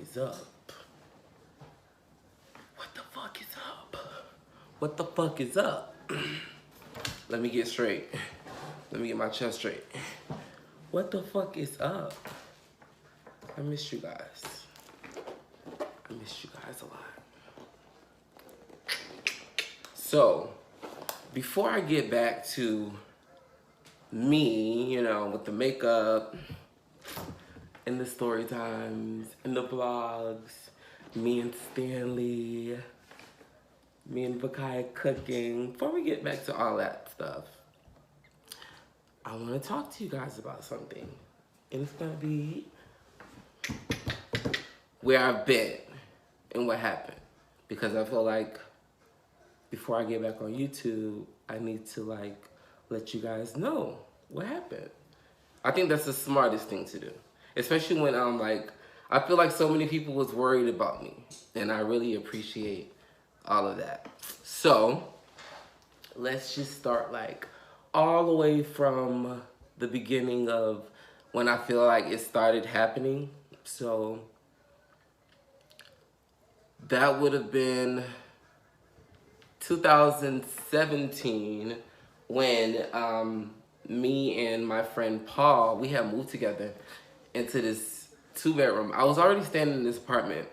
is up? What the fuck is up? What the fuck is up? Let me get straight. Let me get my chest straight. What the fuck is up? I miss you guys. I miss you guys a lot. So, before I get back to me, you know, with the makeup and the story times and the vlogs, me and Stanley, me and Vakaya cooking, before we get back to all that stuff, I want to talk to you guys about something. And it's going to be where I've been and what happened. Because I feel like before I get back on YouTube, I need to like let you guys know what happened. I think that's the smartest thing to do. Especially when I'm like, I feel like so many people was worried about me. And I really appreciate all of that. So, let's just start like all the way from the beginning of when I feel like it started happening. So, that would have been 2017 when me and my friend Paul, we had moved together into this 2-bedroom. I was already staying in this apartment,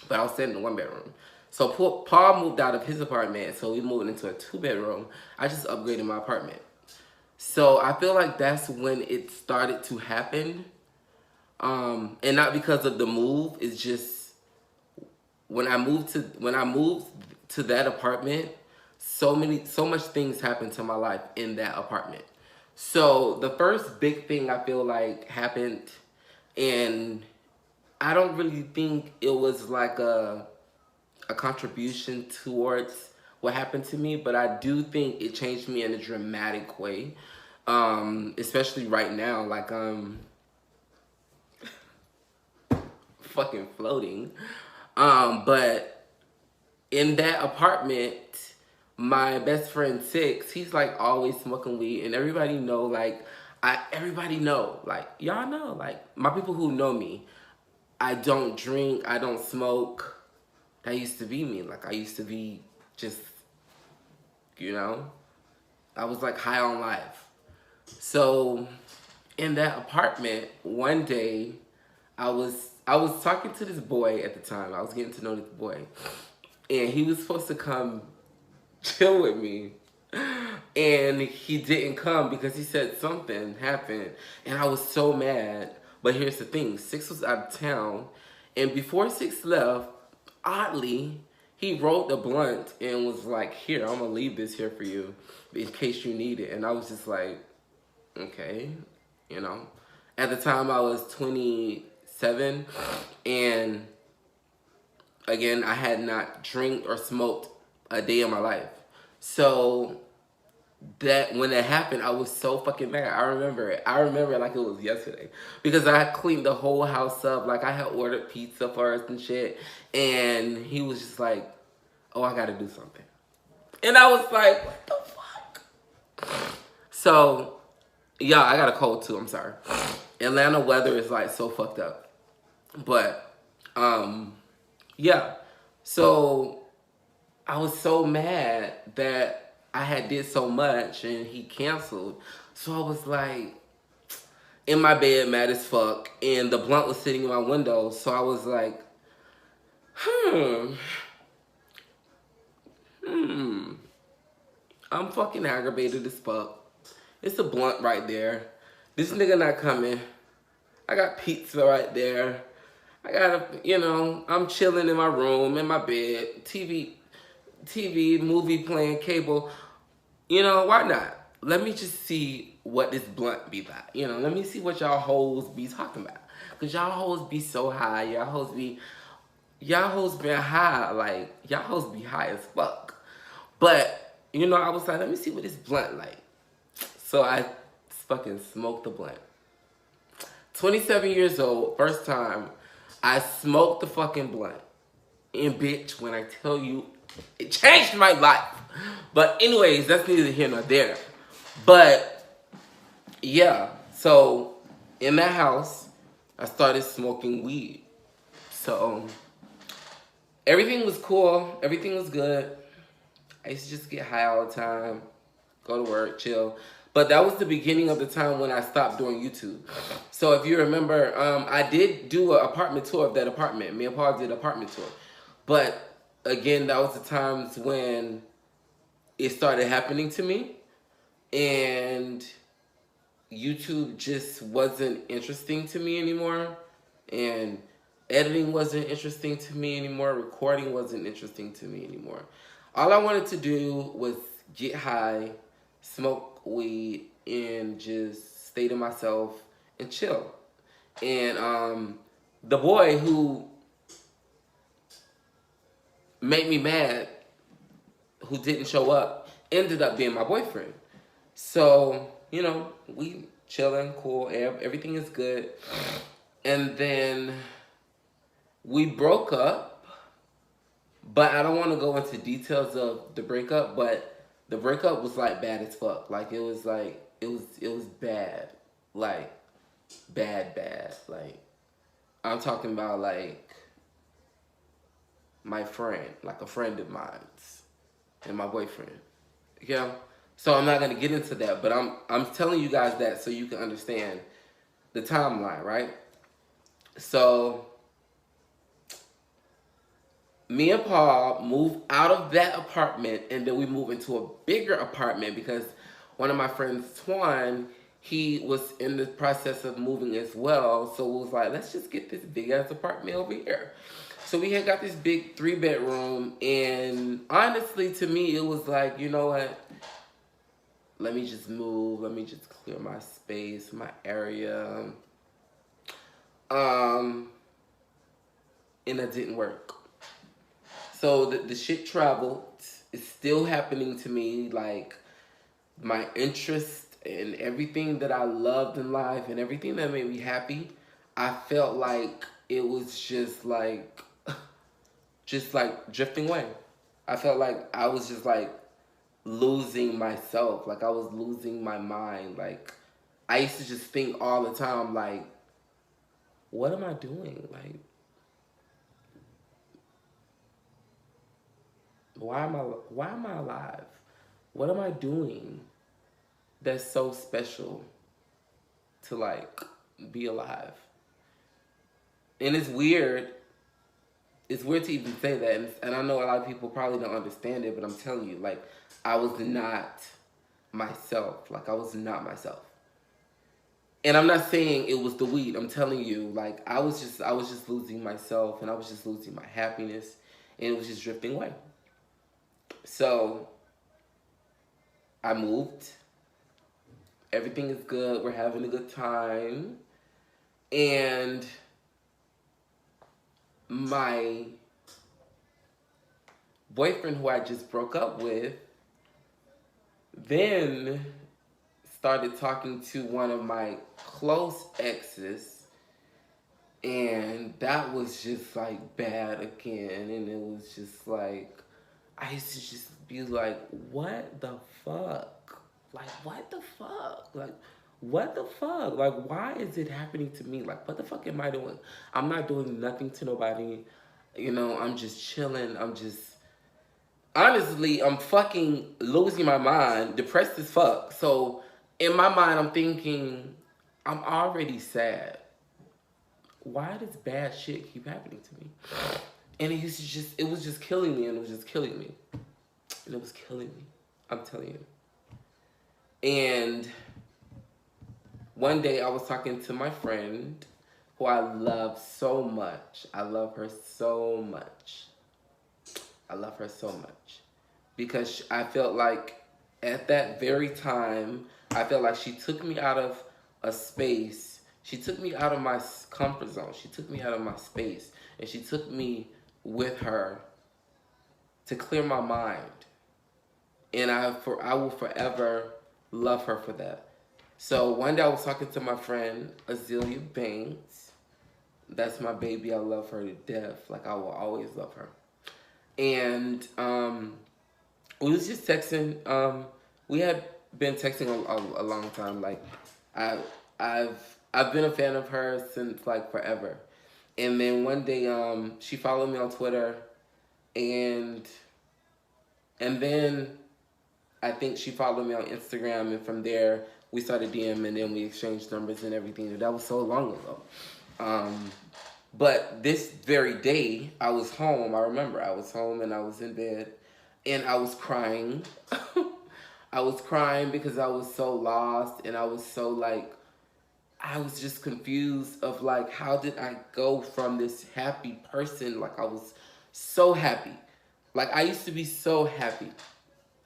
but I was staying in a 1-bedroom. So Paul moved out of his apartment, so we moved into a 2-bedroom. I just upgraded my apartment. So I feel like that's when it started to happen. And not because of the move, it's just when I moved to that apartment, so much things happened to my life in that apartment. So the first big thing I feel like happened, and I don't really think it was like a contribution towards what happened to me, but I do think it changed me in a dramatic way. Especially right now, like I'm fucking floating. But in that apartment, my best friend Six, he's like always smoking weed, and everybody know, like, everybody know, like, y'all know, like, my people who know me, I don't drink, I don't smoke. That used to be me. Like, I used to be just, you know, I was like high on life. So in that apartment, one day, I was talking to this boy at the time. I was getting to know this boy, and he was supposed to come chill with me, and he didn't come because he said something happened, and I was so mad. But here's the thing, Six was out of town, and before Six left, oddly, he rolled the blunt and was like, here, I'm gonna leave this here for you in case you need it. And I was just like, okay, you know. At the time I was 27, and again, I had not drank or smoked a day in my life. So that when that happened, I was so fucking mad. I remember it. I remember it like it was yesterday. Because I cleaned the whole house up. Like, I had ordered pizza for us and shit. And he was just like, oh, I gotta do something. And I was like, what the fuck? So, yeah, I got a cold too. I'm sorry. Atlanta weather is like so fucked up. But, yeah. So, I was so mad that I had did so much and he canceled. So I was like in my bed mad as fuck, and the blunt was sitting in my window. So I was like, I'm fucking aggravated as fuck. It's a blunt right there. This nigga not coming. I got pizza right there. I got you know, I'm chilling in my room, in my bed, TV, movie playing, cable. You know, why not? Let me just see what this blunt be like. You know, let me see what y'all hoes be talking about. Because y'all hoes be so high. Y'all hoes been high. Like, y'all hoes be high as fuck. But, you know, I was like, let me see what this blunt like. So I fucking smoked the blunt. 27 years old, first time, I smoked the fucking blunt. And bitch, when I tell you, it changed my life. But anyways, that's neither here nor there. But yeah, so in that house, I started smoking weed. So everything was cool. Everything was good. I used to just get high all the time, go to work, chill. But that was the beginning of the time when I stopped doing YouTube. So if you remember, I did do an apartment tour of that apartment. Me and Paul did an apartment tour. But again, that was the times when it started happening to me. And YouTube just wasn't interesting to me anymore. And editing wasn't interesting to me anymore. Recording wasn't interesting to me anymore. All I wanted to do was get high, smoke weed, and just stay to myself and chill. And the boy who made me mad, who didn't show up, ended up being my boyfriend. So, you know, we chilling, cool, everything is good. And then we broke up. But I don't want to go into details of the breakup, but the breakup was like bad as fuck. Like it was bad. Like bad. Like I'm talking about like my friend, like a friend of mine's and my boyfriend. Yeah. So I'm not gonna get into that, but I'm telling you guys that so you can understand the timeline, right? So me and Paul moved out of that apartment, and then we moved into a bigger apartment because one of my friends, Twan, he was in the process of moving as well. So it was like, let's just get this big ass apartment over here. So we had got this big 3-bedroom, and honestly, to me, it was like, you know what? Let me just move. Let me just clear my space, my area. And that didn't work. So the shit traveled. It's still happening to me. Like, my interest in everything that I loved in life and everything that made me happy, I felt like it was just like drifting away. I felt like I was just like losing myself. Like I was losing my mind. Like I used to just think all the time, like, what am I doing? Like, why am I alive? What am I doing that's so special to like be alive? And it's weird. It's weird to even say that, and I know a lot of people probably don't understand it, but I'm telling you, like, I was not myself. Like, I was not myself. And I'm not saying it was the weed. I'm telling you, like, I was just losing myself, and I was just losing my happiness, and it was just drifting away. So I moved. Everything is good. We're having a good time. And my boyfriend, who I just broke up with, then started talking to one of my close exes, and that was just like bad again. And it was just like, I used to just be like, what the fuck? Like, what the fuck? Like, what the fuck? Like, why is it happening to me? Like, what the fuck am I doing? I'm not doing nothing to nobody. You know, I'm just chilling. Honestly, I'm fucking losing my mind, depressed as fuck. So, in my mind, I'm thinking, I'm already sad. Why does bad shit keep happening to me? And it was just killing me, and it was just killing me. And it was killing me. I'm telling you. And one day I was talking to my friend who I love so much. I love her so much. I love her so much. Because I felt like at that very time, I felt like she took me out of a space. She took me out of my comfort zone. She took me out of my space. And she took me with her to clear my mind. And I will forever love her for that. So one day I was talking to my friend, Azealia Banks. That's my baby. I love her to death. Like, I will always love her. And we was just texting. We had been texting a long time. Like, I've been a fan of her since like forever. And then one day, she followed me on Twitter, and then I think she followed me on Instagram, and from there we started DMing, and then we exchanged numbers and everything. And that was so long ago. But this very day, I was home. I remember I was home and I was in bed, and I was crying. I was crying because I was so lost, and I was so like, I was just confused of like, how did I go from this happy person? Like, I was so happy. Like, I used to be so happy.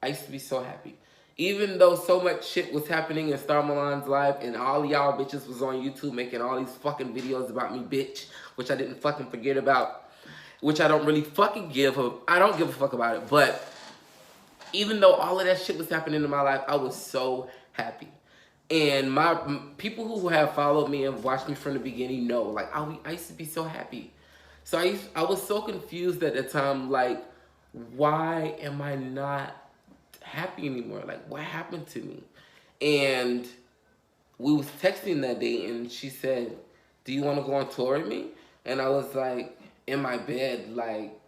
I used to be so happy. Even though so much shit was happening in Star Milan's life, and all y'all bitches was on YouTube making all these fucking videos about me, bitch, which I didn't fucking forget about, which I don't really fucking I don't give a fuck about it. But even though all of that shit was happening in my life, I was so happy. And my people who have followed me and watched me from the beginning know, like, I used to be so happy. So I was so confused at the time, like, why am I not happy anymore? Like, what happened to me? And we was texting that day, and she said, do you want to go on tour with me? And I was like, in my bed, like,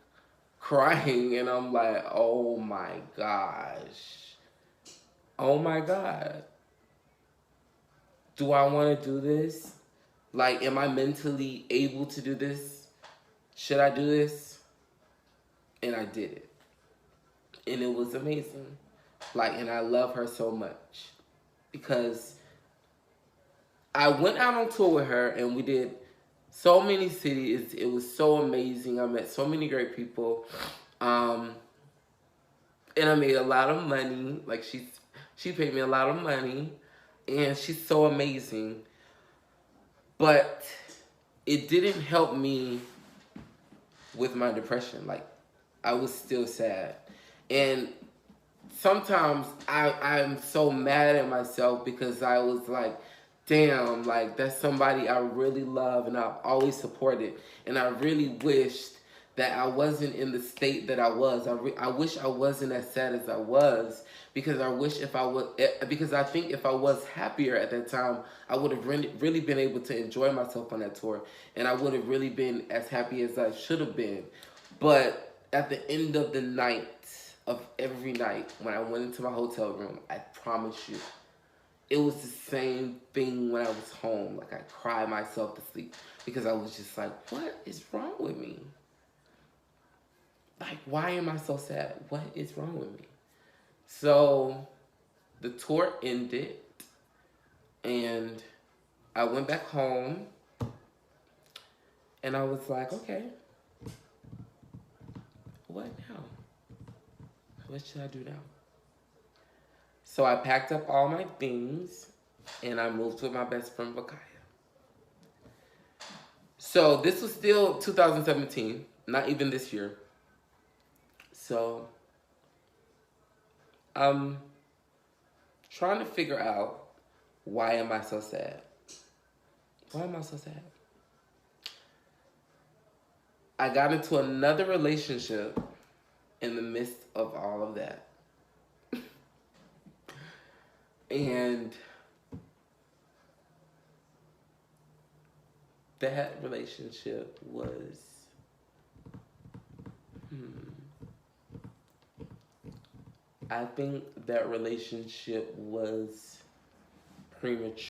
crying, and I'm like, oh my gosh. Oh my God. Do I want to do this? Like, am I mentally able to do this? Should I do this? And I did it. And it was amazing. Like, and I love her so much. Because I went out on tour with her, and we did so many cities. It was so amazing. I met so many great people. And I made a lot of money. Like, she paid me a lot of money. And she's so amazing. But it didn't help me with my depression. Like, I was still sad. And sometimes I'm so mad at myself because I was like, damn, like, that's somebody I really love and I've always supported. And I really wished that I wasn't in the state that I was. I wish I wasn't as sad as I was, because I wish if I was, because I think if I was happier at that time, I would have really been able to enjoy myself on that tour, and I would have really been as happy as I should have been. But at the end of the night, of every night, when I went into my hotel room, I promise you, it was the same thing when I was home. Like, I cried myself to sleep because I was just like, what is wrong with me? Like, why am I so sad? What is wrong with me? So the tour ended, and I went back home, and I was like, okay, what now? What should I do now? So I packed up all my things, and I moved with my best friend, Vakaya. So this was still 2017, not even this year. So I'm trying to figure out, why am I so sad? Why am I so sad? I got into another relationship in the midst of all of that. And that relationship was, I think that relationship was premature.